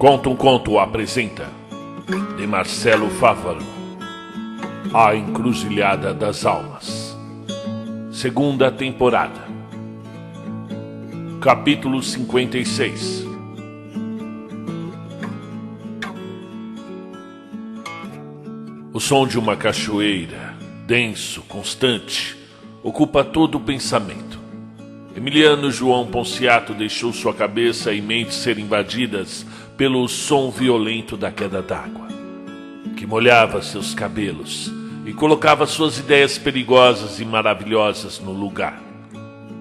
Conta um Conto apresenta, de Marcelo Fávaro, A Encruzilhada das Almas, segunda temporada, capítulo 56. O som de uma cachoeira, denso, constante, ocupa todo o pensamento. Emiliano João Ponciato deixou sua cabeça e mente ser invadidas pelo som violento da queda d'água, que molhava seus cabelos e colocava suas ideias perigosas e maravilhosas no lugar.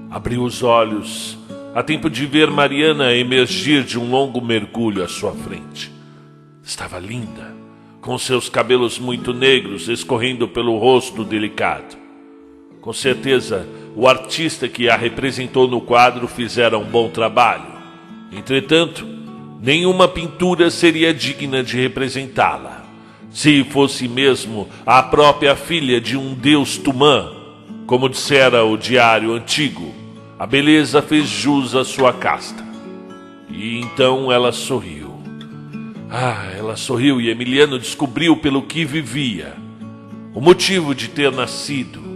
Abriu os olhos a tempo de ver Mariana emergir de um longo mergulho à sua frente. Estava linda, com seus cabelos muito negros escorrendo pelo rosto delicado. Com certeza, o artista que a representou no quadro fizera um bom trabalho. Entretanto, nenhuma pintura seria digna de representá-la, se fosse mesmo a própria filha de um deus Tumã. Como dissera o diário antigo, a beleza fez jus à sua casta. E então ela sorriu. Ela sorriu e Emiliano descobriu pelo que vivia. O motivo de ter nascido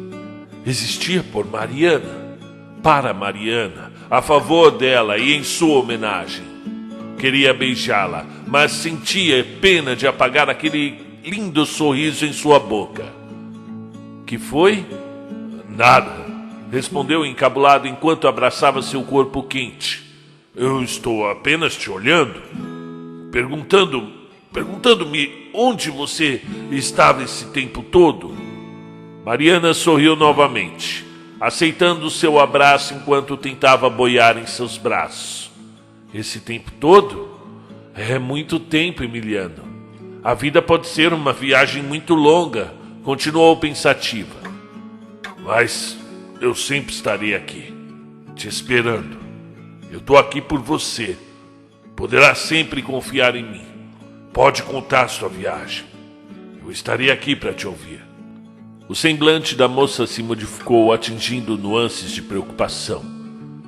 existia por Mariana, para Mariana, a favor dela e em sua homenagem. Queria beijá-la, mas sentia pena de apagar aquele lindo sorriso em sua boca. Que foi? Nada, respondeu encabulado enquanto abraçava seu corpo quente. Eu estou apenas te olhando, perguntando-me onde você estava esse tempo todo. Mariana sorriu novamente, aceitando seu abraço enquanto tentava boiar em seus braços. Esse tempo todo? É muito tempo, Emiliano. A vida pode ser uma viagem muito longa, continuou pensativa. Mas eu sempre estarei aqui, te esperando. Eu estou aqui por você. Poderá sempre confiar em mim. Pode contar sua viagem. Eu estarei aqui para te ouvir. O semblante da moça se modificou, atingindo nuances de preocupação.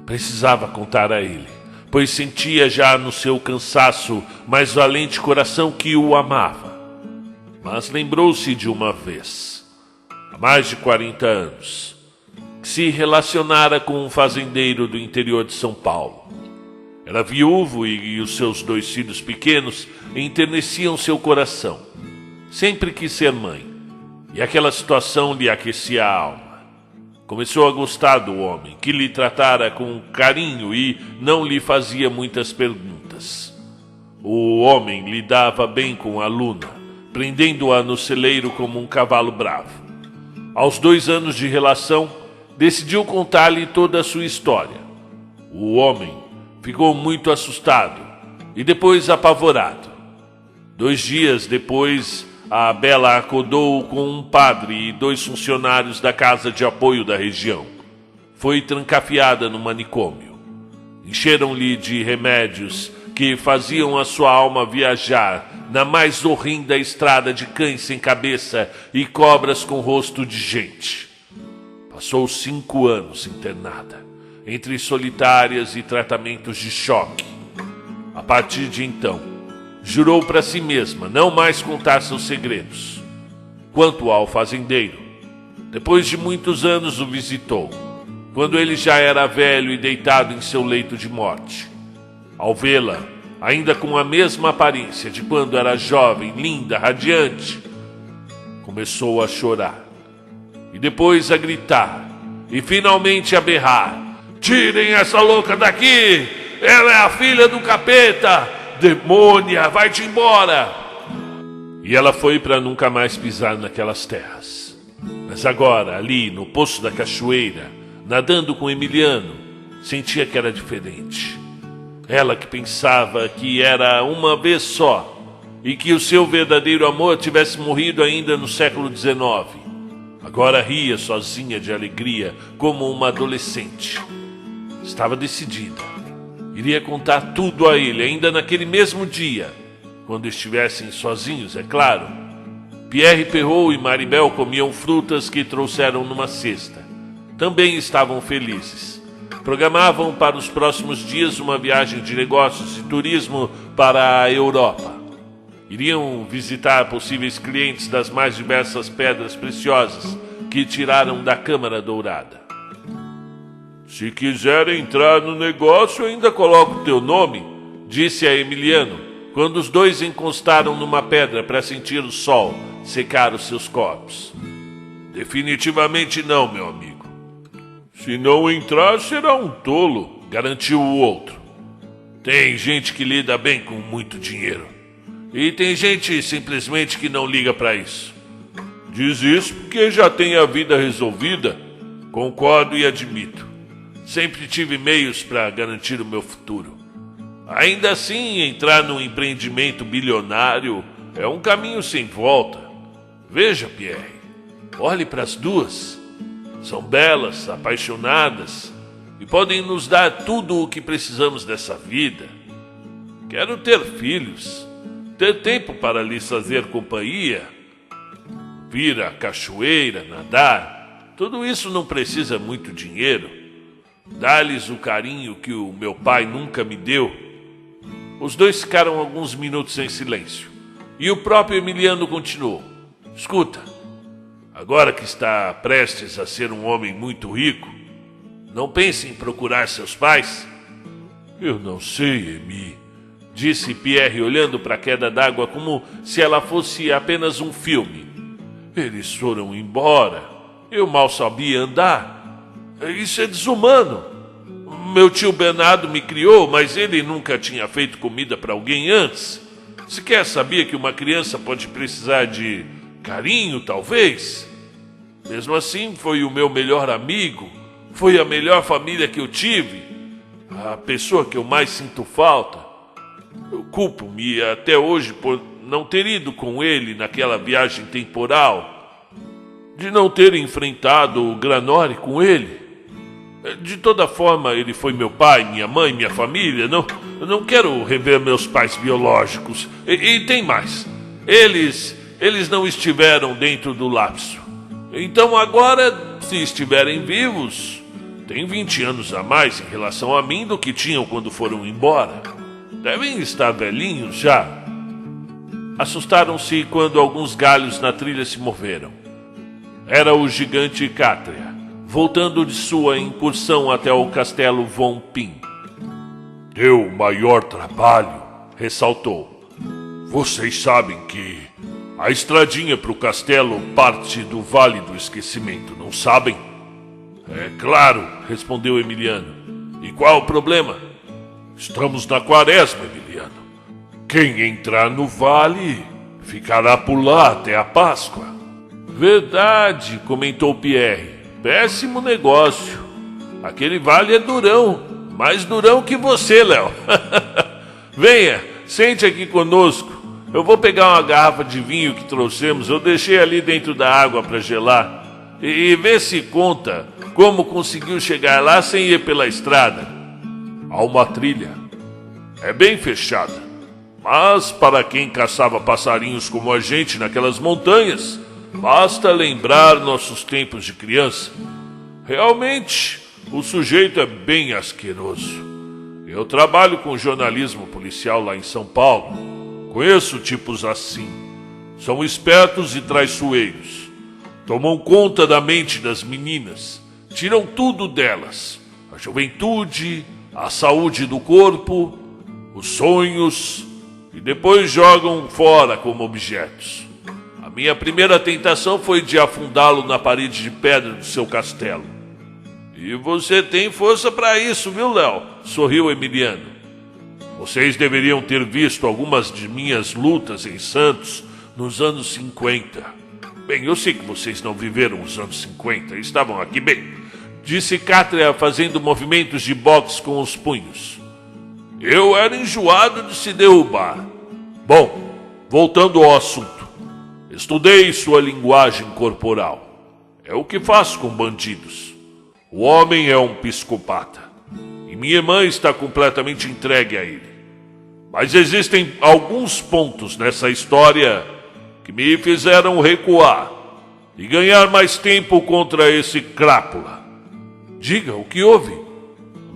Precisava contar a ele, pois sentia já no seu cansaço mais valente coração que o amava. Mas lembrou-se de uma vez, há mais de 40 anos, que se relacionara com um fazendeiro do interior de São Paulo. Era viúvo e os seus 2 filhos pequenos enterneciam seu coração. Sempre quis ser mãe, e aquela situação lhe aquecia a alma. Começou a gostar do homem, que lhe tratara com carinho e não lhe fazia muitas perguntas. O homem lidava bem com a Luna, prendendo-a no celeiro como um cavalo bravo. Aos 2 anos de relação, decidiu contar-lhe toda a sua história. O homem ficou muito assustado e depois apavorado. 2 dias depois, a Bela acordou com um padre e 2 funcionários da casa de apoio da região. Foi trancafiada no manicômio. Encheram-lhe de remédios que faziam a sua alma viajar na mais horrenda estrada de cães sem cabeça e cobras com rosto de gente. Passou 5 anos internada, entre solitárias e tratamentos de choque. A partir de então, jurou para si mesma não mais contar seus segredos. Quanto ao fazendeiro, depois de muitos anos o visitou, quando ele já era velho e deitado em seu leito de morte. Ao vê-la, ainda com a mesma aparência de quando era jovem, linda, radiante, começou a chorar, e depois a gritar, e finalmente a berrar: tirem essa louca daqui! Ela é a filha do capeta! Demônia, vai-te embora! E ela foi para nunca mais pisar naquelas terras. Mas agora, ali no poço da cachoeira, nadando com Emiliano, sentia que era diferente. Ela que pensava que era uma vez só e que o seu verdadeiro amor tivesse morrido ainda no século XIX. Agora ria sozinha de alegria como uma adolescente. Estava decidida. Iria contar tudo a ele, ainda naquele mesmo dia, quando estivessem sozinhos, é claro. Pierre Perrault e Maribel comiam frutas que trouxeram numa cesta. Também estavam felizes, Programavam para os próximos dias uma viagem de negócios e turismo para a Europa. Iriam visitar possíveis clientes das mais diversas pedras preciosas que tiraram da Câmara Dourada. Se quiser entrar no negócio, eu ainda coloco teu nome, disse a Emiliano, quando os dois encostaram numa pedra para sentir o sol secar os seus corpos. Definitivamente não, meu amigo. Se não entrar, será um tolo, garantiu o outro. Tem gente que lida bem com muito dinheiro. E tem gente simplesmente que não liga para isso. Diz isso porque já tem a vida resolvida. Concordo e admito. Sempre tive meios para garantir o meu futuro. Ainda assim, entrar num empreendimento bilionário é um caminho sem volta. Veja, Pierre, olhe para as duas. São belas, apaixonadas e podem nos dar tudo o que precisamos dessa vida. Quero ter filhos, ter tempo para lhes fazer companhia, vir à cachoeira, nadar. Tudo isso não precisa muito dinheiro. Dar-lhes o carinho que o meu pai nunca me deu. Os dois ficaram alguns minutos em silêncio e o próprio Emiliano continuou. Escuta. Agora que está prestes a ser um homem muito rico, não pense em procurar seus pais? Eu não sei, Emi, disse Pierre olhando para a queda d'água como se ela fosse apenas um filme. Eles foram embora. Eu mal sabia andar. Isso é desumano. Meu tio Bernardo me criou, mas ele nunca tinha feito comida para alguém antes. Sequer sabia que uma criança pode precisar de carinho, talvez. Mesmo assim, foi o meu melhor amigo, foi a melhor família que eu tive, a pessoa que eu mais sinto falta. Eu culpo-me até hoje por não ter ido com ele naquela viagem temporal, de não ter enfrentado o Granori com ele. De toda forma, ele foi meu pai, minha mãe, minha família. Eu não quero rever meus pais biológicos. E tem mais, eles não estiveram dentro do lapso. Então agora, se estiverem vivos, têm 20 anos a mais em relação a mim do que tinham quando foram embora. Devem estar velhinhos já. Assustaram-se quando alguns galhos na trilha se moveram. Era o gigante Cátria, voltando de sua incursão até o castelo Von Pin. Deu maior trabalho, ressaltou. Vocês sabem que a estradinha para o castelo parte do Vale do Esquecimento, não sabem? É claro, respondeu Emiliano. E qual o problema? Estamos na quaresma, Emiliano. Quem entrar no vale ficará por lá até a Páscoa. Verdade, comentou Pierre. Péssimo negócio. Aquele vale é durão, mais durão que você, Léo. Venha, sente aqui conosco. Eu vou pegar uma garrafa de vinho que trouxemos, eu deixei ali dentro da água para gelar. E vê se conta como conseguiu chegar lá sem ir pela estrada. Há uma trilha. É bem fechada. Mas para quem caçava passarinhos como a gente naquelas montanhas, basta lembrar nossos tempos de criança. Realmente, o sujeito é bem asqueroso. Eu trabalho com jornalismo policial lá em São Paulo. Conheço tipos assim. São espertos e traiçoeiros. Tomam conta da mente das meninas. Tiram tudo delas. A juventude, a saúde do corpo, os sonhos, e depois jogam fora como objetos. A minha primeira tentação foi de afundá-lo na parede de pedra do seu castelo. E você tem força para isso, viu, Léo? Sorriu Emiliano. Vocês deveriam ter visto algumas de minhas lutas em Santos nos anos 50. Bem, eu sei que vocês não viveram os anos 50, estavam aqui bem. Disse Cátria fazendo movimentos de boxe com os punhos. Eu era enjoado de se derrubar. Bom, voltando ao assunto. Estudei sua linguagem corporal. É o que faço com bandidos. O homem é um psicopata. E minha irmã está completamente entregue a ele. Mas existem alguns pontos nessa história que me fizeram recuar e ganhar mais tempo contra esse crápula. Diga, o que houve?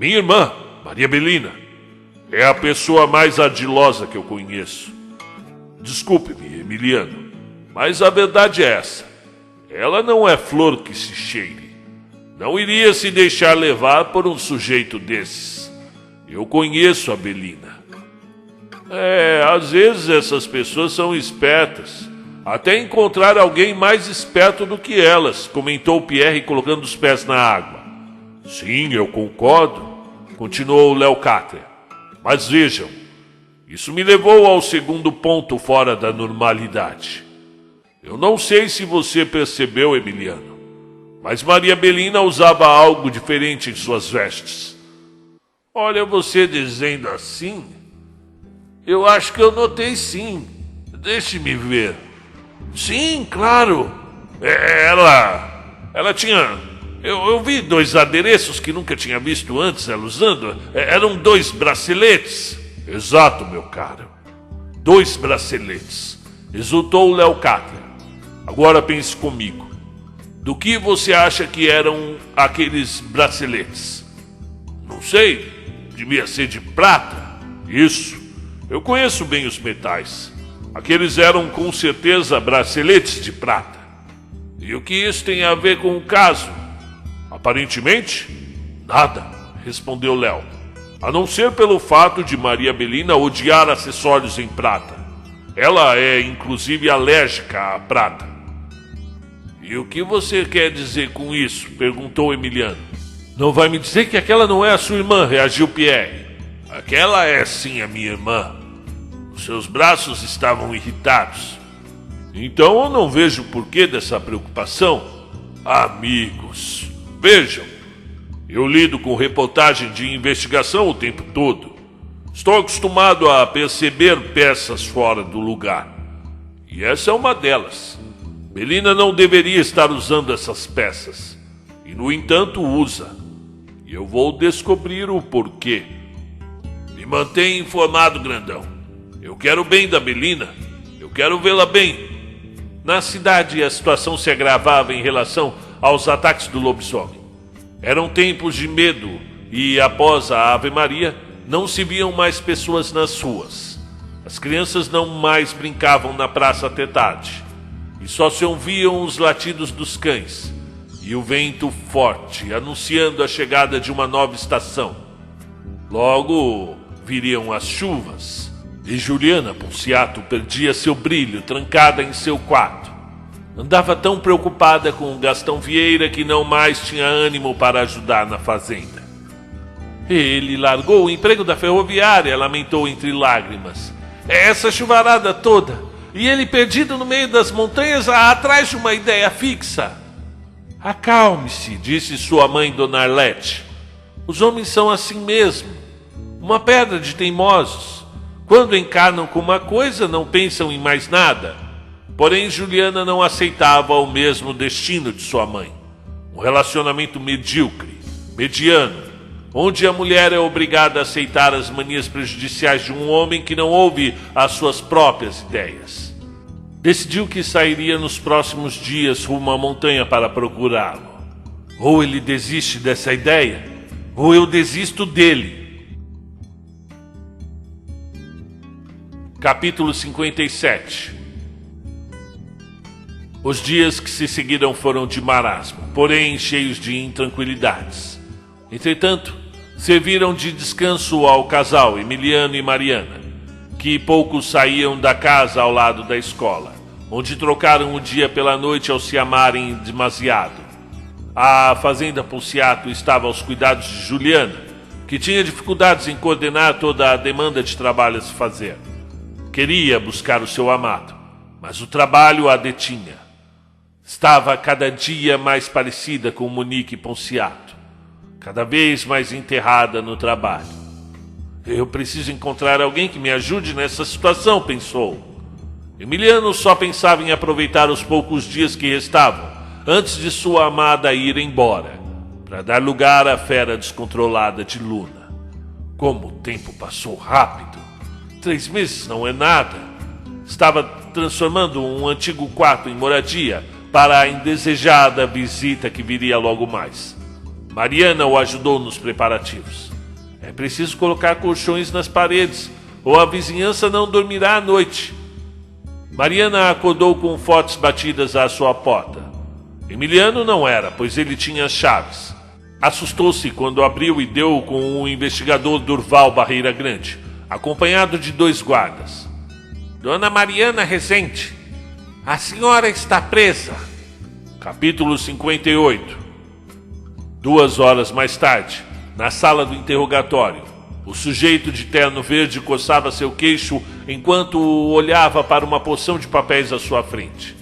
Minha irmã, Maria Belina, é a pessoa mais ardilosa que eu conheço. Desculpe-me, Emiliano, mas a verdade é essa. Ela não é flor que se cheire. Não iria se deixar levar por um sujeito desses. Eu conheço a Belina. Às vezes essas pessoas são espertas. Até encontrar alguém mais esperto do que elas, comentou Pierre colocando os pés na água. Sim, eu concordo, continuou Leocádia. Mas vejam, isso me levou ao segundo ponto fora da normalidade. Eu não sei se você percebeu, Emiliano, mas Maria Belina usava algo diferente em suas vestes. Olha, você dizendo assim, eu acho que eu notei sim. Deixe-me ver. Sim, claro. Ela tinha... Eu vi 2 adereços que nunca tinha visto antes ela usando. Eram 2 braceletes. Exato, meu caro. 2 braceletes. Exultou Leocádia. Agora pense comigo. Do que você acha que eram aqueles braceletes? Não sei. Devia ser de prata. Isso. Eu conheço bem os metais. Aqueles eram com certeza braceletes de prata. E o que isso tem a ver com o caso? Aparentemente, nada, respondeu Léo. A não ser pelo fato de Maria Belina odiar acessórios em prata. Ela é inclusive alérgica à prata. E o que você quer dizer com isso? Perguntou Emiliano. Não vai me dizer que aquela não é a sua irmã, reagiu Pierre. Aquela é sim a minha irmã. Os seus braços estavam irritados. Então eu não vejo o porquê dessa preocupação. Amigos, vejam. Eu lido com reportagem de investigação o tempo todo. Estou acostumado a perceber peças fora do lugar. E essa é uma delas. Belina não deveria estar usando essas peças. E no entanto usa. E eu vou descobrir o porquê. Me mantenha informado, grandão. Eu quero o bem da Belina. Eu quero vê-la bem. Na cidade a situação se agravava em relação aos ataques do lobisomem. Eram tempos de medo e após a Ave Maria não se viam mais pessoas nas ruas. As crianças não mais brincavam na praça até tarde. E só se ouviam os latidos dos cães e o vento forte anunciando a chegada de uma nova estação. Logo viriam as chuvas e Juliana Ponciato perdia seu brilho trancada em seu quarto. Andava tão preocupada com o Gastão Vieira que não mais tinha ânimo para ajudar na fazenda. Ele largou o emprego da ferroviária, lamentou entre lágrimas. Essa chuvarada toda, e ele perdido no meio das montanhas atrás de uma ideia fixa. Acalme-se, disse sua mãe, Dona Arlete. Os homens são assim mesmo, uma pedra de teimosos. Quando encarnam com uma coisa, não pensam em mais nada. Porém, Juliana não aceitava o mesmo destino de sua mãe. Um relacionamento medíocre, mediano, onde a mulher é obrigada a aceitar as manias prejudiciais de um homem que não ouve as suas próprias ideias. Decidiu que sairia nos próximos dias rumo à montanha para procurá-lo. Ou ele desiste dessa ideia, ou eu desisto dele. Capítulo 57. Os dias que se seguiram foram de marasmo, porém cheios de intranquilidades. Entretanto, serviram de descanso ao casal Emiliano e Mariana, que pouco saíam da casa ao lado da escola, onde trocaram o dia pela noite ao se amarem demasiado. A fazenda Ponciato estava aos cuidados de Juliana, que tinha dificuldades em coordenar toda a demanda de trabalho a se fazer. Queria buscar o seu amado, mas o trabalho a detinha. Estava cada dia mais parecida com Monique Ponciato, cada vez mais enterrada no trabalho. Eu preciso encontrar alguém que me ajude nessa situação, pensou. Emiliano só pensava em aproveitar os poucos dias que restavam antes de sua amada ir embora, para dar lugar à fera descontrolada de Luna. Como o tempo passou rápido! 3 meses não é nada. Estava transformando um antigo quarto em moradia para a indesejada visita que viria logo mais. Mariana o ajudou nos preparativos. É preciso colocar colchões nas paredes, ou a vizinhança não dormirá à noite. Mariana acordou com fortes batidas à sua porta. Emiliano não era, pois ele tinha as chaves. Assustou-se quando abriu e deu com o investigador Durval Barreira Grande, acompanhado de 2 guardas. Dona Mariana Rezende, a senhora está presa. Capítulo 58. 2 horas mais tarde, na sala do interrogatório, o sujeito de terno verde coçava seu queixo enquanto olhava para uma porção de papéis à sua frente.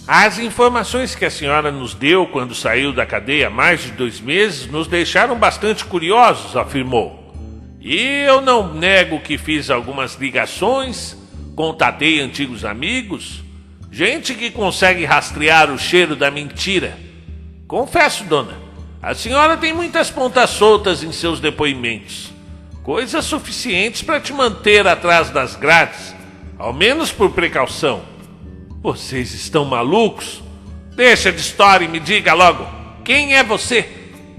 As informações que a senhora nos deu quando saiu da cadeia há mais de 2 meses nos deixaram bastante curiosos, afirmou. E eu não nego que fiz algumas ligações, contatei antigos amigos, gente que consegue rastrear o cheiro da mentira. Confesso, dona, a senhora tem muitas pontas soltas em seus depoimentos. Coisas suficientes para te manter atrás das grades, ao menos por precaução. Vocês estão malucos? Deixa de história e me diga logo, quem é você?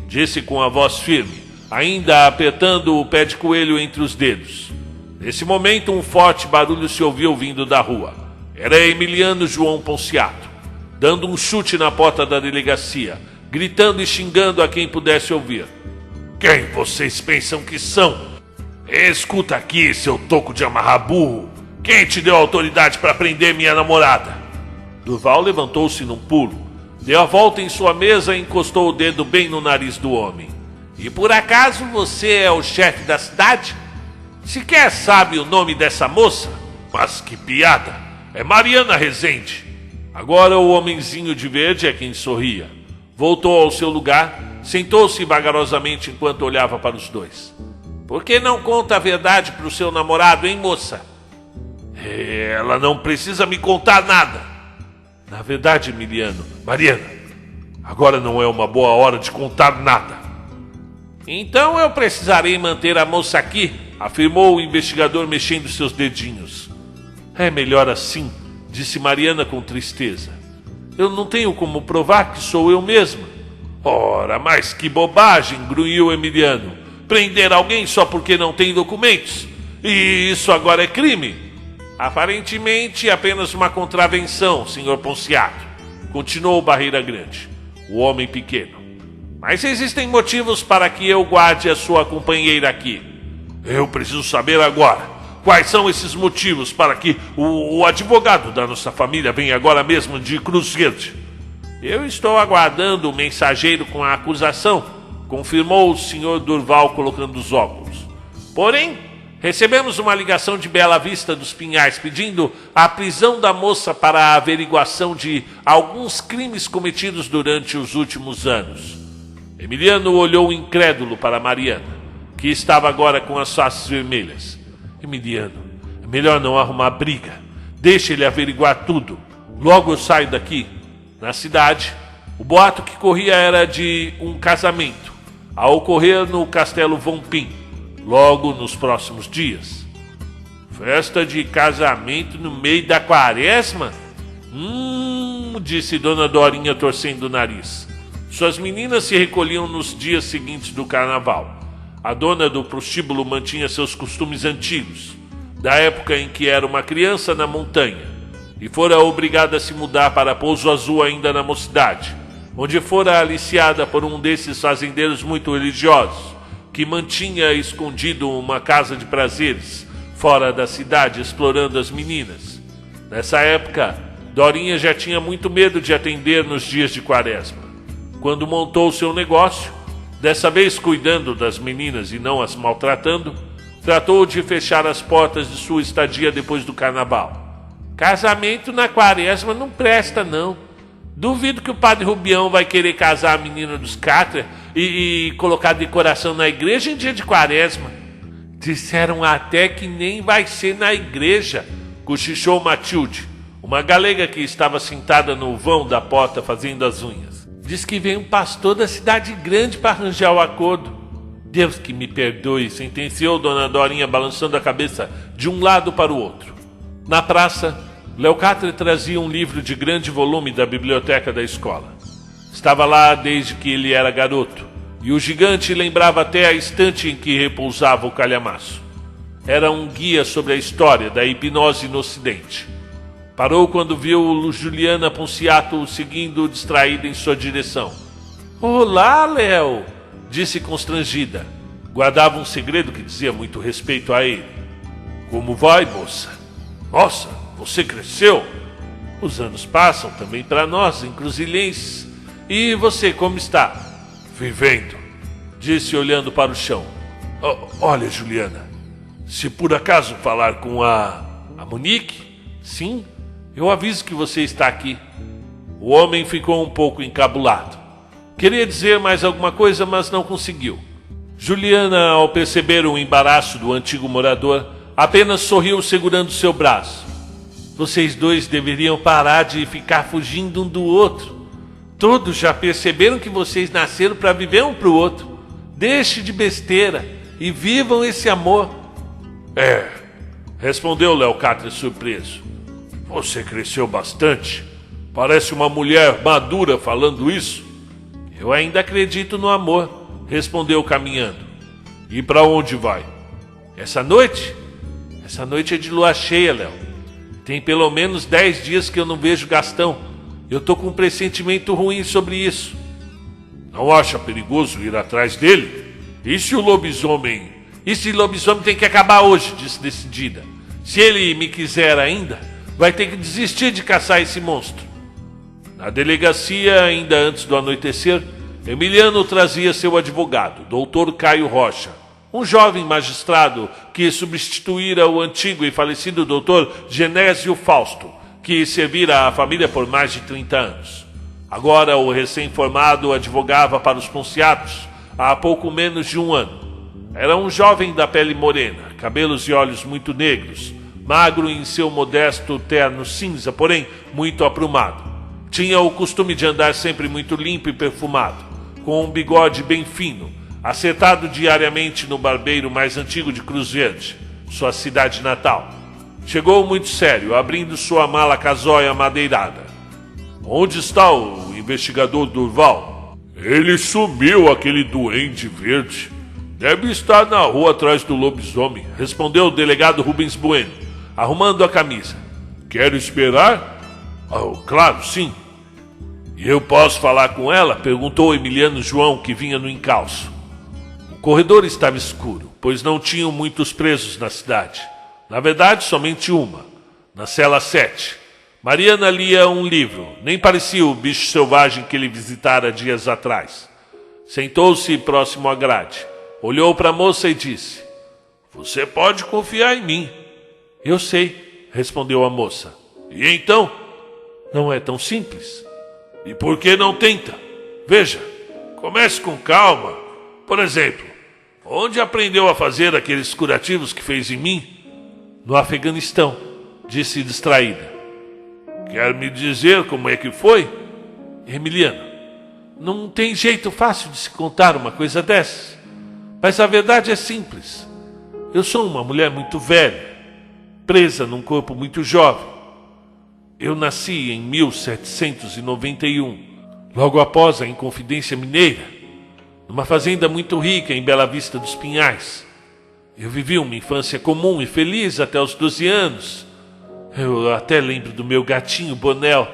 Disse com a voz firme, ainda apertando o pé de coelho entre os dedos. Nesse momento, um forte barulho se ouviu vindo da rua. Era Emiliano João Ponciato, dando um chute na porta da delegacia, gritando e xingando a quem pudesse ouvir. Quem vocês pensam que são? Escuta aqui, seu toco de amarrar burro. Quem te deu autoridade para prender minha namorada? Durval levantou-se num pulo, deu a volta em sua mesa e encostou o dedo bem no nariz do homem. E por acaso você é o chefe da cidade? Sequer sabe o nome dessa moça? Mas que piada! É Mariana Rezende. Agora o homenzinho de verde é quem sorria. Voltou ao seu lugar, sentou-se vagarosamente enquanto olhava para os dois. Por que não conta a verdade para o seu namorado, hein, moça? Ela não precisa me contar nada. Na verdade, Emiliano, Mariana, agora não é uma boa hora de contar nada. Então eu precisarei manter a moça aqui, afirmou o investigador mexendo seus dedinhos. É melhor assim, disse Mariana com tristeza. Eu não tenho como provar que sou eu mesma. Ora, mas que bobagem, grunhiu Emiliano. Prender alguém só porque não tem documentos? E isso agora é crime? Aparentemente apenas uma contravenção, senhor Ponciato, continuou Barreira Grande, o homem pequeno. Mas existem motivos para que eu guarde a sua companheira aqui. Eu preciso saber agora. Quais são esses motivos para que o advogado da nossa família venha agora mesmo de Cruz Verde? Eu estou aguardando o mensageiro com a acusação, confirmou o senhor Durval colocando os óculos. Porém, recebemos uma ligação de Bela Vista dos Pinhais pedindo a prisão da moça para a averiguação de alguns crimes cometidos durante os últimos anos. Emiliano olhou incrédulo para Mariana, que estava agora com as faces vermelhas. Emiliano, é melhor não arrumar briga. Deixa ele averiguar tudo. Logo eu saio daqui. Na cidade, o boato que corria era de um casamento, a ocorrer no Castelo Vompim, logo nos próximos dias. Festa de casamento no meio da quaresma? Disse Dona Dorinha torcendo o nariz. Suas meninas se recolhiam nos dias seguintes do carnaval. A dona do prostíbulo mantinha seus costumes antigos, da época em que era uma criança na montanha, e fora obrigada a se mudar para Pouso Azul ainda na mocidade, onde fora aliciada por um desses fazendeiros muito religiosos, que mantinha escondido uma casa de prazeres, fora da cidade, explorando as meninas. Nessa época, Dorinha já tinha muito medo de atender nos dias de quaresma. Quando montou seu negócio, dessa vez cuidando das meninas e não as maltratando, tratou de fechar as portas de sua estadia depois do carnaval. Casamento na quaresma não presta, não. Duvido que o padre Rubião vai querer casar a menina dos Cátria e colocar decoração na igreja em dia de quaresma. Disseram até que nem vai ser na igreja, cochichou Matilde, uma galega que estava sentada no vão da porta fazendo as unhas. Diz que vem um pastor da cidade grande para arranjar o acordo. Deus que me perdoe, sentenciou Dona Dorinha balançando a cabeça de um lado para o outro. Na praça, Leocádia trazia um livro de grande volume da biblioteca da escola. Estava lá desde que ele era garoto, e o gigante lembrava até a estante em que repousava o calhamaço. Era um guia sobre a história da hipnose no Ocidente. Parou quando viu Juliana Ponciato seguindo distraída em sua direção. Olá, Léo, disse constrangida. Guardava um segredo que dizia muito respeito a ele. Como vai, moça? Nossa, você cresceu? Os anos passam também para nós, encruzilhenses. E você, como está? Vivendo, disse olhando para o chão. Olha, Juliana, se por acaso falar com a Monique, sim, eu aviso que você está aqui. O homem ficou um pouco encabulado. Queria dizer mais alguma coisa, mas não conseguiu. Juliana, ao perceber o embaraço do antigo morador, apenas sorriu segurando seu braço. Vocês dois deveriam parar de ficar fugindo um do outro. Todos já perceberam que vocês nasceram para viver um para o outro. Deixe de besteira e vivam esse amor. Respondeu Leocádia surpreso. Você cresceu bastante. Parece uma mulher madura falando isso. Eu ainda acredito no amor, respondeu caminhando. E para onde vai? Essa noite? Essa noite é de lua cheia, Léo. Tem pelo menos 10 dias que eu não vejo Gastão. Eu tô com um pressentimento ruim sobre isso. Não acha perigoso ir atrás dele? E se o lobisomem... Esse lobisomem tem que acabar hoje, disse decidida. Se ele me quiser ainda, vai ter que desistir de caçar esse monstro. Na delegacia, ainda antes do anoitecer, Emiliano trazia seu advogado, Dr. Caio Rocha, um jovem magistrado que substituíra o antigo e falecido Dr. Genésio Fausto, que servira a família por mais de 30 anos. Agora, o recém-formado advogava para os Ponciatos há pouco menos de um ano. Era um jovem da pele morena, cabelos e olhos muito negros, magro em seu modesto terno cinza, porém muito aprumado. Tinha o costume de andar sempre muito limpo e perfumado, com um bigode bem fino, acertado diariamente no barbeiro mais antigo de Cruz Verde, sua cidade natal. Chegou muito sério, abrindo sua mala casóia madeirada. Onde está o investigador Durval? Ele sumiu, aquele duende verde. Deve estar na rua atrás do lobisomem, respondeu o delegado Rubens Bueno, arrumando a camisa. Quero esperar? Claro, sim. E eu posso falar com ela? Perguntou Emiliano João, que vinha no encalço. O corredor estava escuro, pois não tinham muitos presos na cidade. Na verdade, somente uma, na cela 7. Mariana lia um livro, nem parecia o bicho selvagem que ele visitara dias atrás. Sentou-se próximo à grade, olhou para a moça e disse: Você pode confiar em mim. Eu sei, respondeu a moça. E então? Não é tão simples. E por que não tenta? Veja, comece com calma. Por exemplo, onde aprendeu a fazer aqueles curativos que fez em mim? No Afeganistão, disse distraída. Quer me dizer como é que foi? Emiliano, não tem jeito fácil de se contar uma coisa dessas. Mas a verdade é simples. Eu sou uma mulher muito velha, presa num corpo muito jovem. Eu nasci em 1791, logo após a Inconfidência Mineira, numa fazenda muito rica em Bela Vista dos Pinhais. Eu vivi uma infância comum e feliz até os 12 anos. Eu até lembro do meu gatinho Bonel,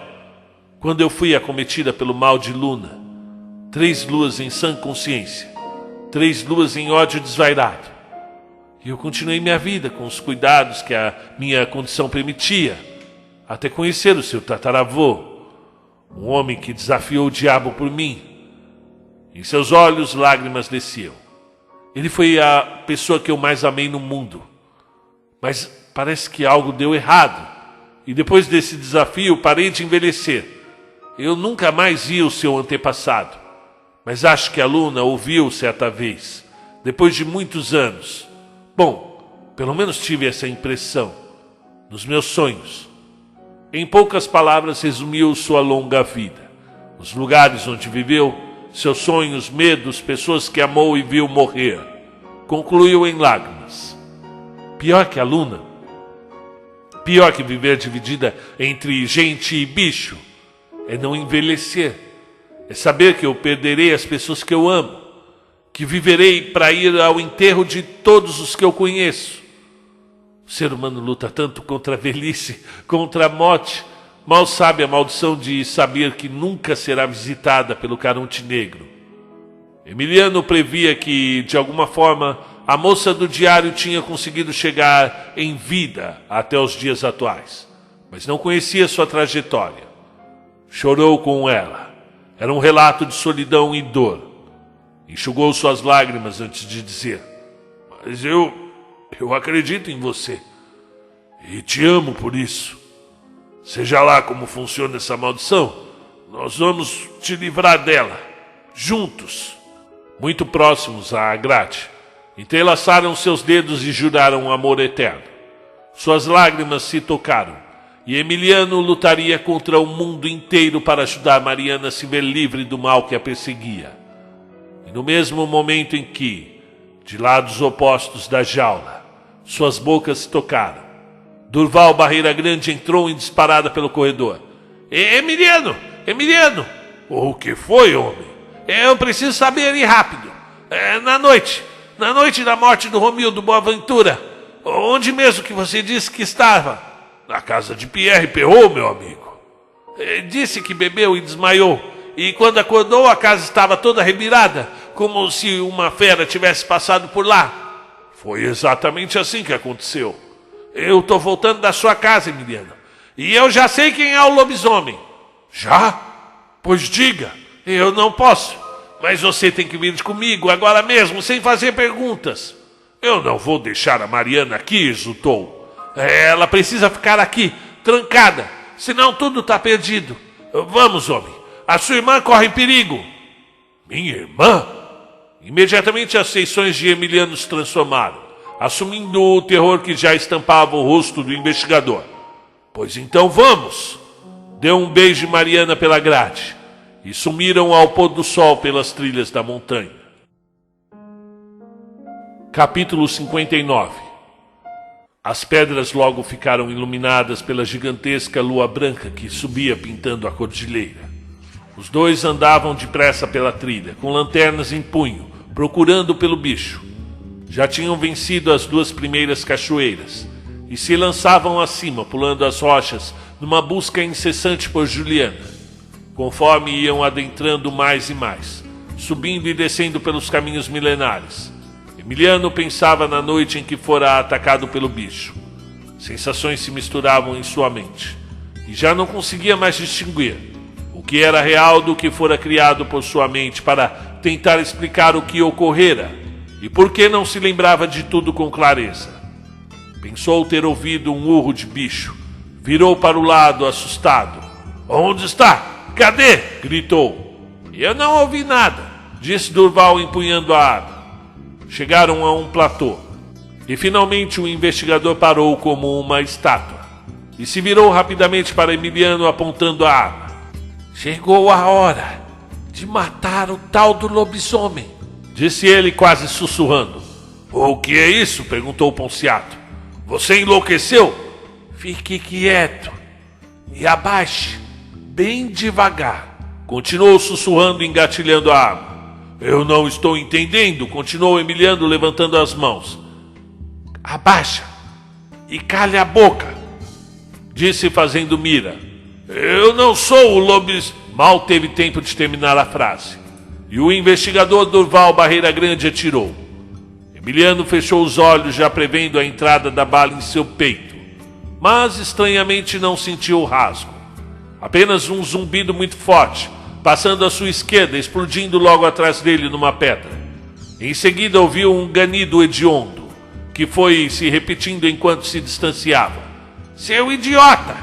quando eu fui acometida pelo mal de Luna. 3 luas em sã consciência, 3 luas em ódio desvairado. E eu continuei minha vida com os cuidados que a minha condição permitia, até conhecer o seu tataravô, um homem que desafiou o diabo por mim. Em seus olhos lágrimas desciam. Ele foi a pessoa que eu mais amei no mundo. Mas parece que algo deu errado. E depois desse desafio parei de envelhecer. Eu nunca mais vi o seu antepassado. Mas acho que a Luna ouviu certa vez, depois de muitos anos. Bom, pelo menos tive essa impressão, nos meus sonhos. Em poucas palavras resumiu sua longa vida. Os lugares onde viveu, seus sonhos, medos, pessoas que amou e viu morrer. Concluiu em lágrimas. Pior que a Luna. Pior que viver dividida entre gente e bicho. É não envelhecer. É saber que eu perderei as pessoas que eu amo. que viverei para ir ao enterro de todos os que eu conheço. O ser humano luta tanto contra a velhice, contra a morte. Mal sabe a maldição de saber que nunca será visitada pelo Caronte Negro. Emiliano previa que, de alguma forma, a moça do diário tinha conseguido chegar em vida até os dias atuais, mas não conhecia sua trajetória. Chorou com ela. Era um relato de solidão e dor. Enxugou suas lágrimas antes de dizer: mas eu acredito em você e te amo por isso. Seja lá como funciona essa maldição, nós vamos te livrar dela, juntos. Muito próximos a Agrate, entrelaçaram seus dedos e juraram um amor eterno. Suas lágrimas se tocaram, e Emiliano lutaria contra o mundo inteiro para ajudar Mariana a se ver livre do mal que a perseguia. E no mesmo momento em que, de lados opostos da jaula, suas bocas se tocaram, Durval Barreira Grande entrou em disparada pelo corredor. Emiliano! Emiliano! O que foi, homem? Eu preciso saber e rápido. Na noite da morte do Romildo Boaventura, onde mesmo que você disse que estava? Na casa de Pierre Perrault, meu amigo. Disse que bebeu e desmaiou, e quando acordou a casa estava toda revirada, como se uma fera tivesse passado por lá. Foi exatamente assim que aconteceu. Eu estou voltando da sua casa, Emiliano, e eu já sei quem é o lobisomem. Já? Pois diga. Eu não posso, mas você tem que vir comigo agora mesmo, sem fazer perguntas. Eu não vou deixar a Mariana aqui, exultou. Ela precisa ficar aqui, trancada, senão tudo está perdido. Vamos, homem, a sua irmã corre em perigo. Minha irmã? Imediatamente as feições de Emiliano se transformaram, assumindo o terror que já estampava o rosto do investigador. Pois então vamos. Deu um beijo em Mariana pela grade e sumiram ao pôr do sol pelas trilhas da montanha. Capítulo 59. As pedras logo ficaram iluminadas pela gigantesca lua branca que subia pintando a cordilheira. Os dois andavam depressa pela trilha, com lanternas em punho, procurando pelo bicho. Já tinham vencido as 2 primeiras cachoeiras e se lançavam acima, pulando as rochas, numa busca incessante por Juliana. Conforme iam adentrando mais e mais, subindo e descendo pelos caminhos milenares, Emiliano pensava na noite em que fora atacado pelo bicho. Sensações se misturavam em sua mente, e já não conseguia mais distinguir o que era real do que fora criado por sua mente para tentar explicar o que ocorrera, e por que não se lembrava de tudo com clareza. Pensou ter ouvido um urro de bicho, virou para o lado assustado. Onde está? Cadê? Gritou. Eu não ouvi nada, disse Durval empunhando a arma. Chegaram a um platô, e finalmente o investigador parou como uma estátua, e se virou rapidamente para Emiliano apontando a arma. Chegou a hora de matar o tal do lobisomem, disse ele quase sussurrando. O que é isso? Perguntou Ponciato. Você enlouqueceu? Fique quieto e abaixe, bem devagar. Continuou sussurrando e engatilhando a arma. Eu não estou entendendo, continuou Emiliano levantando as mãos. Abaixa e calhe a boca, disse fazendo mira. Eu não sou o lobis... Mal teve tempo de terminar a frase, e o investigador Durval Barreira Grande atirou. Emiliano fechou os olhos, já prevendo a entrada da bala em seu peito, mas estranhamente não sentiu o rasgo. Apenas um zumbido muito forte, passando à sua esquerda, explodindo logo atrás dele numa pedra. Em seguida ouviu um ganido hediondo, que foi se repetindo enquanto se distanciava. Seu idiota!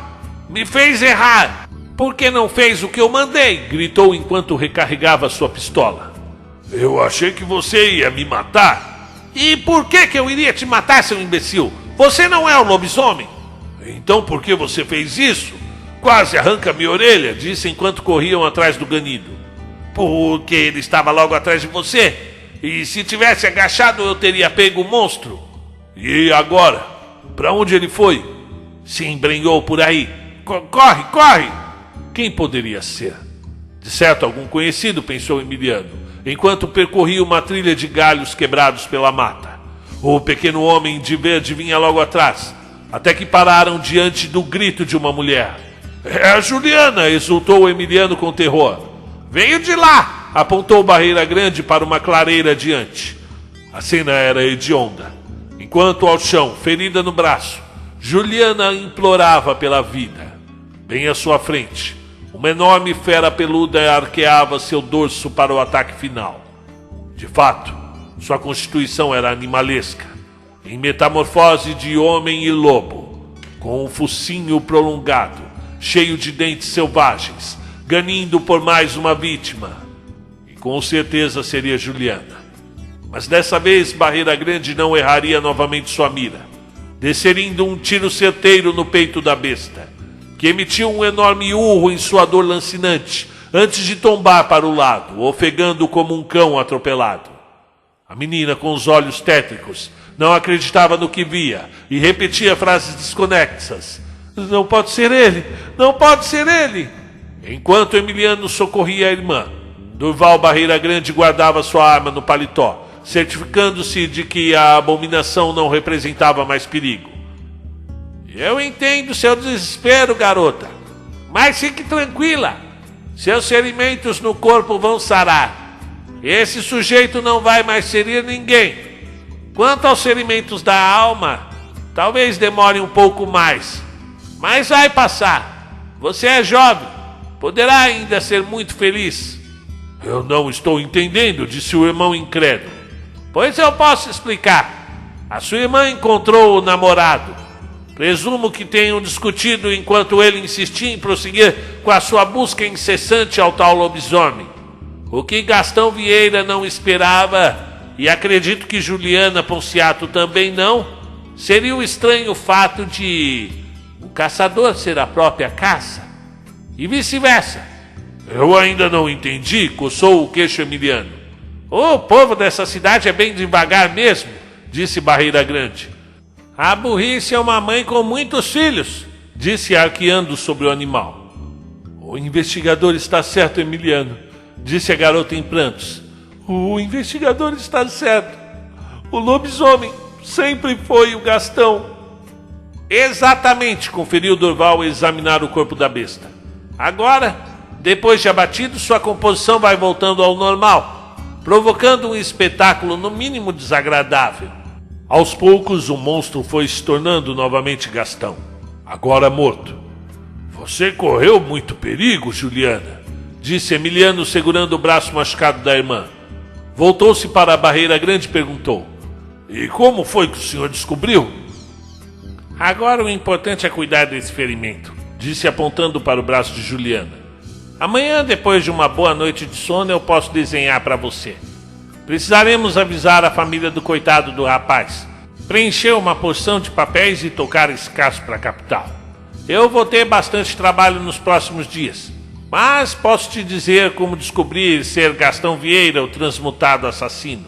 Me fez errar! Por que não fez o que eu mandei? Gritou enquanto recarregava sua pistola. Eu achei que você ia me matar. E por que eu iria te matar, seu imbecil? Você não é o lobisomem. Então por que você fez isso? Quase arranca minha orelha, disse enquanto corriam atrás do ganido. Porque ele estava logo atrás de você. E se tivesse agachado eu teria pego o monstro. E agora? Para onde ele foi? Se embrenhou por aí. Corre, corre! Quem poderia ser? De certo, algum conhecido, pensou Emiliano, enquanto percorria uma trilha de galhos quebrados pela mata. O pequeno homem de verde vinha logo atrás, até que pararam diante do grito de uma mulher. "É a Juliana!" exultou o Emiliano com terror. "Veio de lá!" apontou Barreira Grande para uma clareira adiante. A cena era hedionda. Enquanto ao chão, ferida no braço, Juliana implorava pela vida. Bem à sua frente, uma enorme fera peluda arqueava seu dorso para o ataque final. De fato, sua constituição era animalesca, em metamorfose de homem e lobo, com um focinho prolongado, cheio de dentes selvagens, ganindo por mais uma vítima. E com certeza seria Juliana. Mas dessa vez Barreira Grande não erraria novamente sua mira, desferindo um tiro certeiro no peito da besta, que emitiu um enorme urro em sua dor lancinante, antes de tombar para o lado, ofegando como um cão atropelado. A menina, com os olhos tétricos, não acreditava no que via e repetia frases desconexas. "Não pode ser ele! Não pode ser ele!" Enquanto Emiliano socorria a irmã, Durval Barreira Grande guardava sua arma no paletó, certificando-se de que a abominação não representava mais perigo. "Eu entendo seu desespero, garota, mas fique tranquila. Seus ferimentos no corpo vão sarar. Esse sujeito não vai mais ferir ninguém. Quanto aos ferimentos da alma, talvez demore um pouco mais, mas vai passar. Você é jovem, poderá ainda ser muito feliz." "Eu não estou entendendo", disse o irmão incrédulo. "Pois eu posso explicar. A sua irmã encontrou o namorado. Presumo que tenham discutido enquanto ele insistia em prosseguir com a sua busca incessante ao tal lobisomem. O que Gastão Vieira não esperava, e acredito que Juliana Ponciato também não, seria o estranho fato de o caçador ser a própria caça, e vice-versa." "Eu ainda não entendi", coçou o queixo Emiliano. "O povo dessa cidade é bem devagar mesmo", disse Barreira Grande. "A burrice é uma mãe com muitos filhos", disse arqueando sobre o animal. "O investigador está certo, Emiliano", disse a garota em prantos. "O investigador está certo. O lobisomem sempre foi o Gastão." "Exatamente", conferiu Durval ao examinar o corpo da besta. "Agora, depois de abatido, sua composição vai voltando ao normal, provocando um espetáculo no mínimo desagradável." Aos poucos, o monstro foi se tornando novamente Gastão, agora morto. "Você correu muito perigo, Juliana", disse Emiliano, segurando o braço machucado da irmã. Voltou-se para a Barreira Grande e perguntou: "E como foi que o senhor descobriu?" "Agora o importante é cuidar desse ferimento", disse apontando para o braço de Juliana. "Amanhã, depois de uma boa noite de sono, eu posso desenhar para você. Precisaremos avisar a família do coitado do rapaz, preencher uma porção de papéis e tocar esse caso para a capital. Eu vou ter bastante trabalho nos próximos dias, mas posso te dizer como descobrir ser Gastão Vieira, o transmutado assassino."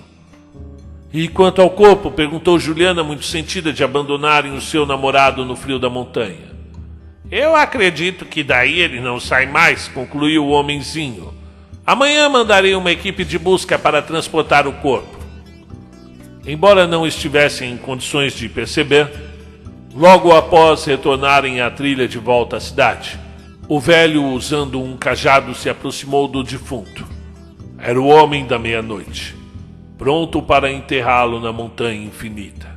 "E quanto ao corpo?", perguntou Juliana, muito sentida de abandonarem o seu namorado no frio da montanha. "Eu acredito que daí ele não sai mais", concluiu o homenzinho. "Amanhã mandarei uma equipe de busca para transportar o corpo." Embora não estivessem em condições de perceber, logo após retornarem à trilha de volta à cidade, o velho, usando um cajado, se aproximou do defunto. Era o homem da meia-noite, pronto para enterrá-lo na montanha infinita.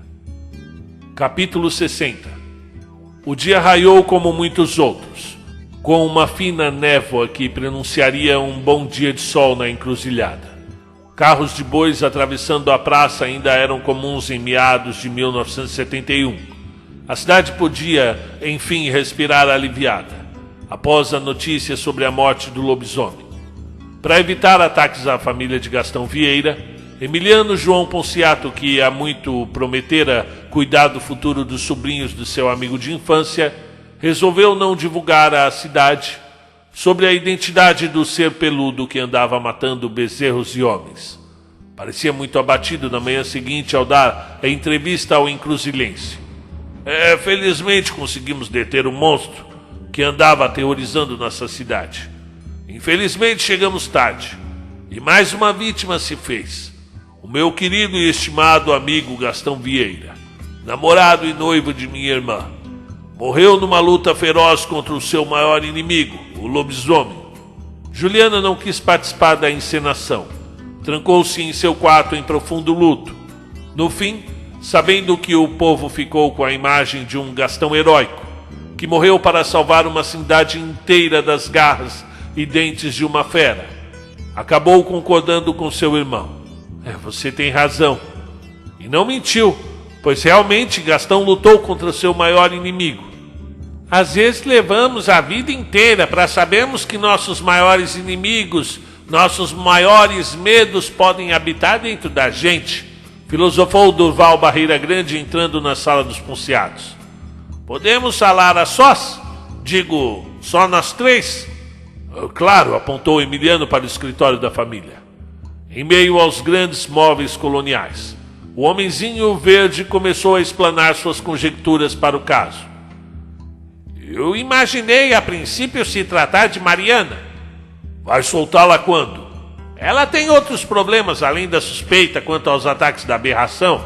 Capítulo 60. O dia raiou como muitos outros, com uma fina névoa que pronunciaria um bom dia de sol na encruzilhada. Carros de bois atravessando a praça ainda eram comuns em meados de 1971. A cidade podia, enfim, respirar aliviada, após a notícia sobre a morte do lobisomem. Para evitar ataques à família de Gastão Vieira, Emiliano João Ponciato, que há muito prometera cuidar do futuro dos sobrinhos do seu amigo de infância, resolveu não divulgar à cidade sobre a identidade do ser peludo que andava matando bezerros e homens. Parecia muito abatido na manhã seguinte ao dar a entrevista ao Encruzilhense. Felizmente conseguimos deter o monstro que andava aterrorizando nossa cidade. Infelizmente chegamos tarde. E mais uma vítima se fez. O meu querido e estimado amigo Gastão Vieira, namorado e noivo de minha irmã, morreu numa luta feroz contra o seu maior inimigo, o lobisomem. Juliana não quis participar da encenação. Trancou-se em seu quarto em profundo luto. No fim, sabendo que o povo ficou com a imagem de um Gastão heróico, que morreu para salvar uma cidade inteira das garras e dentes de uma fera, acabou concordando com seu irmão. Você tem razão. E não mentiu, pois realmente Gastão lutou contra seu maior inimigo. Às vezes levamos a vida inteira para sabermos que nossos maiores inimigos, nossos maiores medos podem habitar dentro da gente, filosofou Durval Barreira Grande entrando na sala dos Ponciados. Podemos falar a sós? Digo, só nós três? Claro, apontou Emiliano para o escritório da família. Em meio aos grandes móveis coloniais, o homenzinho verde começou a explanar suas conjecturas para o caso. Eu imaginei a princípio se tratar de Mariana. Vai soltá-la quando? Ela tem outros problemas além da suspeita quanto aos ataques da aberração.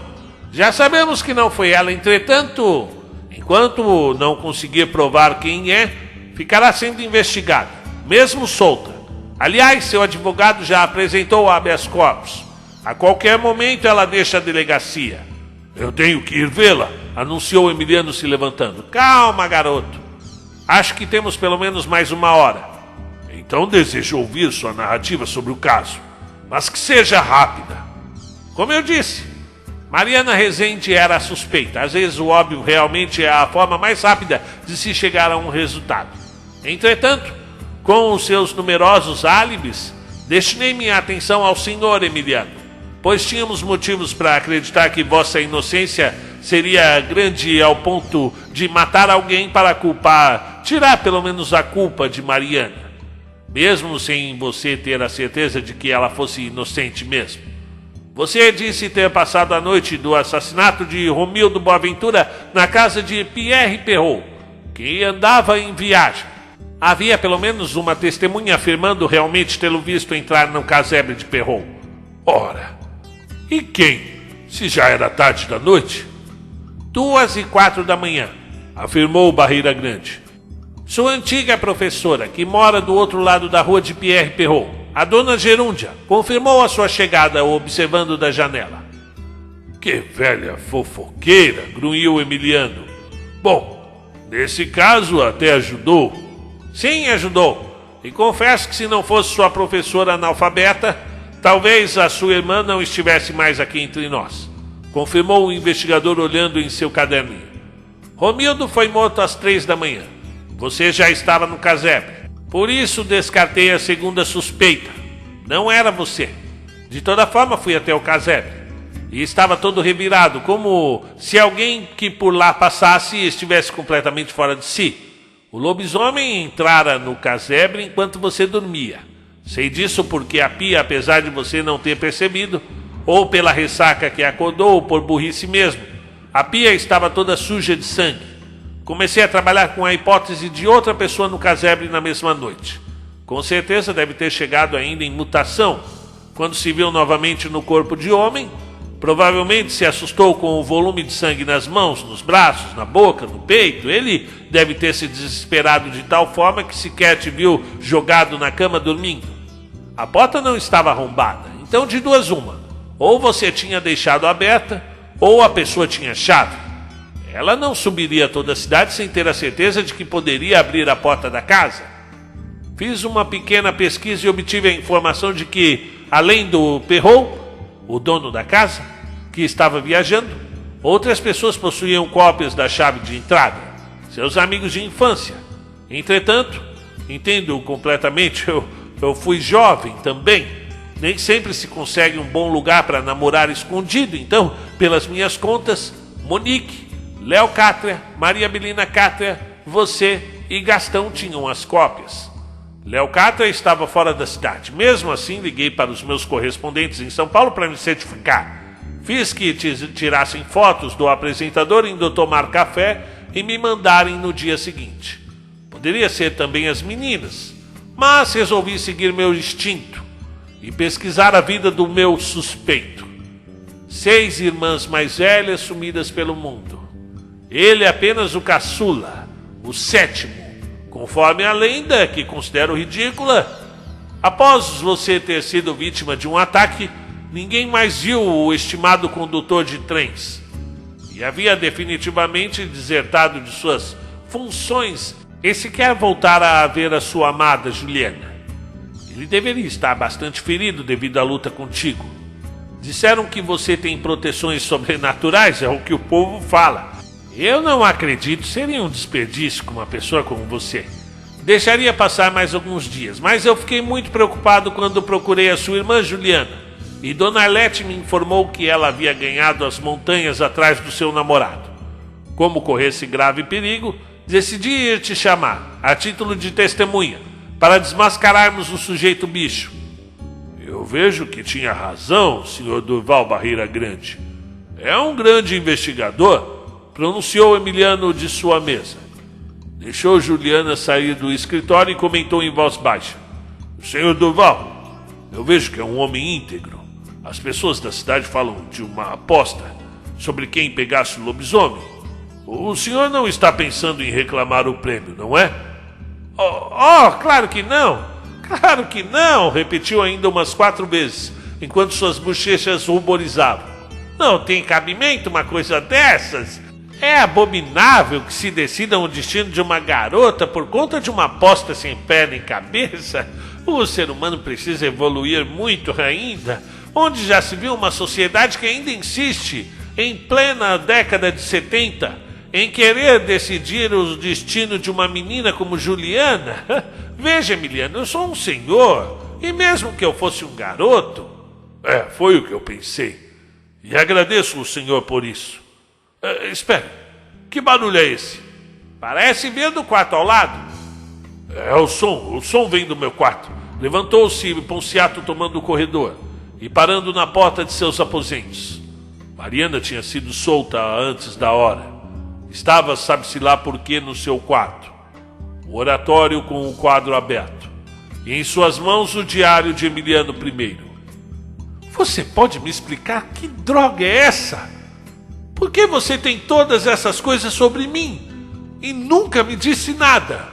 Já sabemos que não foi ela, entretanto, enquanto não conseguir provar quem é, ficará sendo investigada, mesmo solta. Aliás, seu advogado já apresentou o habeas corpus. A qualquer momento ela deixa a delegacia. Eu tenho que ir vê-la, anunciou Emiliano se levantando. Calma, garoto. Acho que temos pelo menos mais uma hora. Então desejo ouvir sua narrativa sobre o caso, mas que seja rápida. Como eu disse, Mariana Rezende era a suspeita. Às vezes o óbvio realmente é a forma mais rápida de se chegar a um resultado. Entretanto, com os seus numerosos álibis, destinei minha atenção ao senhor Emiliano, pois tínhamos motivos para acreditar que vossa inocência seria grande ao ponto de matar alguém para culpar, tirar pelo menos a culpa de Mariana, mesmo sem você ter a certeza de que ela fosse inocente mesmo. Você disse ter passado a noite do assassinato de Romildo Boaventura na casa de Pierre Perrault, que andava em viagem. Havia pelo menos uma testemunha afirmando realmente tê-lo visto entrar no casebre de Perrault. Ora, e quem? Se já era tarde da noite? 2h04 da manhã, afirmou Barreira Grande. Sua antiga professora, que mora do outro lado da rua de Pierre Perrault, a dona Gerúndia, confirmou a sua chegada observando da janela. Que velha fofoqueira, grunhiu Emiliano. Bom, nesse caso até ajudou. Sim, ajudou. E confesso que se não fosse sua professora analfabeta, talvez a sua irmã não estivesse mais aqui entre nós, confirmou o investigador olhando em seu caderninho. Romildo foi morto às 3 da manhã. Você já estava no casebre. Por isso descartei a segunda suspeita. Não era você. De toda forma fui até o casebre. E estava todo revirado, como se alguém que por lá passasse estivesse completamente fora de si. O lobisomem entrara no casebre enquanto você dormia. Sei disso porque a pia, apesar de você não ter percebido, ou pela ressaca que acordou, ou por burrice mesmo, a pia estava toda suja de sangue. Comecei a trabalhar com a hipótese de outra pessoa no casebre na mesma noite. Com certeza deve ter chegado ainda em mutação, quando se viu novamente no corpo de homem. Provavelmente se assustou com o volume de sangue nas mãos, nos braços, na boca, no peito. Ele deve ter se desesperado de tal forma que sequer te viu jogado na cama dormindo. A porta não estava arrombada, então de duas uma. Ou você tinha deixado aberta, ou a pessoa tinha chave. Ela não subiria toda a cidade sem ter a certeza de que poderia abrir a porta da casa. Fiz uma pequena pesquisa e obtive a informação de que, além do Perrault, o dono da casa, que estava viajando, outras pessoas possuíam cópias da chave de entrada, seus amigos de infância. Entretanto, entendo completamente, eu fui jovem também, nem sempre se consegue um bom lugar para namorar escondido, então, pelas minhas contas, Monique, Léo Cátria, Maria Belina Cátria, você e Gastão tinham as cópias. Léo Cátria estava fora da cidade. Mesmo assim, liguei para os meus correspondentes em São Paulo para me certificar. Fiz que tirassem fotos do apresentador indo tomar café e me mandarem no dia seguinte. Poderia ser também as meninas, mas resolvi seguir meu instinto. e pesquisar a vida do meu suspeito. 6 irmãs mais velhas sumidas pelo mundo. Ele é apenas o caçula, o 7º, conforme a lenda, que considero ridícula. Após você ter sido vítima de um ataque, ninguém mais viu o estimado condutor de trens. E havia definitivamente desertado de suas funções e sequer voltara a ver a sua amada Juliana. Ele deveria estar bastante ferido devido à luta contigo. Disseram que você tem proteções sobrenaturais, é o que o povo fala. Eu não acredito, seria um desperdício com uma pessoa como você. Deixaria passar mais alguns dias, mas eu fiquei muito preocupado quando procurei a sua irmã Juliana. E Dona Arlete me informou que ela havia ganhado as montanhas atrás do seu namorado. Como corresse grave perigo, decidi ir te chamar, a título de testemunha, para desmascararmos o sujeito bicho. Eu vejo que tinha razão, Sr. Durval Barreira Grande. É um grande investigador, pronunciou Emiliano de sua mesa. Deixou Juliana sair do escritório e comentou em voz baixa. Sr. Durval, eu vejo que é um homem íntegro. As pessoas da cidade falam de uma aposta sobre quem pegasse o lobisomem. O senhor não está pensando em reclamar o prêmio, não é? Claro que não! Claro que não! Repetiu ainda umas 4 vezes, enquanto suas bochechas ruborizavam. Não tem cabimento uma coisa dessas! É abominável que se decida o destino de uma garota por conta de uma aposta sem pé nem cabeça. O ser humano precisa evoluir muito ainda. Onde já se viu uma sociedade que ainda insiste, em plena década de 70, em querer decidir o destino de uma menina como Juliana? Veja, Emiliano, eu sou um senhor, e mesmo que eu fosse um garoto... Foi o que eu pensei. E agradeço o senhor por isso. Espere, que barulho é esse? Parece vir do quarto ao lado. É o som vem do meu quarto. Levantou-se Ponciato tomando o corredor e parando na porta de seus aposentos. Mariana tinha sido solta antes da hora. Estava, sabe-se lá por quê, no seu quarto. O oratório com o quadro aberto. E em suas mãos o diário de Emiliano I. Você pode me explicar que droga é essa? Por que você tem todas essas coisas sobre mim? E nunca me disse nada?